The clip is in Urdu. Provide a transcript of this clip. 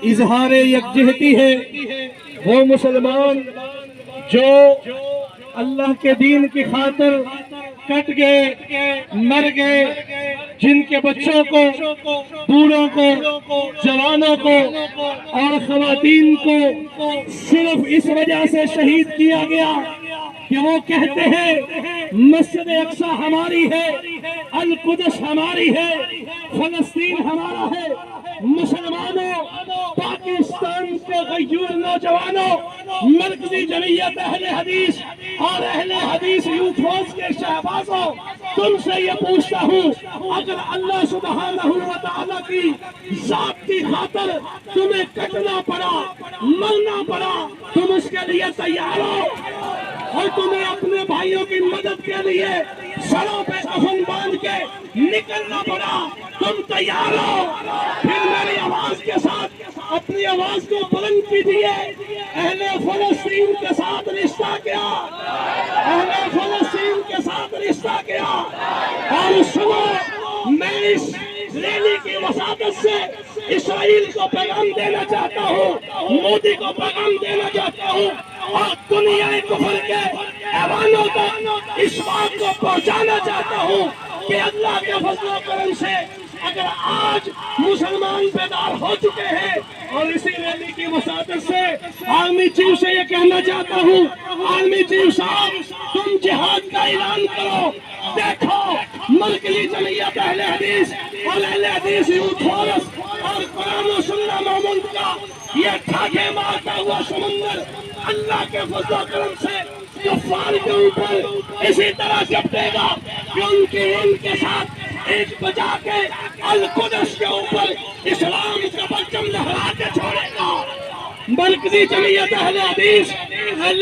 اظہار یکجہتی ہے، وہ مسلمان جو اللہ کے دین کی خاطر کٹ گئے، مر گئے، جن کے بچوں کو، بوڑھوں کو، جوانوں کو اور خواتین کو صرف اس وجہ سے شہید کیا گیا کہ وہ کہتے ہیں مسجد اقصی ہماری ہے، القدس ہماری ہے، فلسطین ہمارا ہے۔ مسلمانوں، پاکستان کے غیور نوجوانوں، مرکزی جمعیت اہل حدیث اور اہل حدیث یوتھ فورس کے شہبازوں، تم سے یہ پوچھتا ہوں، اگر اللہ سبحانہ و تعالیٰ کی ذات کی خاطر تمہیں کٹنا پڑا، مرنا پڑا، تم اس کے لیے تیار ہو؟ اور تمہیں اپنے بھائیوں کی مدد کے لیے سروں پہ کفن باندھ کے نکلنا پڑا، تم تیار ہو؟ پھر میری آواز کے ساتھ اپنی آواز کو بلند کیجیے، اہل فلسطین کے ساتھ رشتہ کیا، اہل فلسطین کے ساتھ رشتہ کیا۔ اور سنو، میں اس ریلی کی وساطت سے اسرائیل کو پیغام دینا چاہتا ہوں، مودی کو پیغام دینا چاہتا ہوں، اور دنیا کفر کے ایوانوں تک اس بات کو پہنچانا چاہتا ہوں کہ اللہ کے فضل و کرم سے اگر آج مسلمان بیدار ہو چکے ہیں، اور اسی ریلی کی وساطت سے آرمی چیف سے یہ کہنا چاہتا ہوں، آرمی چیف صاحب تم جہاد کا اعلان کرو۔ دیکھو، مرکزی جمعیت اہل حدیث اور اہل حدیث یوتھ فورس اور قرآن و سنت مومنٹ کا یہ ٹھاکے مارتا ہوا سمندر اللہ کے فضل و کرم سے کفار کے اوپر اسی طرح جپٹے گا کہ ان کے ساتھ ایک بجا کے القدس کے اوپر اسلام کا پرچم لہرا کے چھوڑے گا۔ مرکزی جمعیت اہل حدیث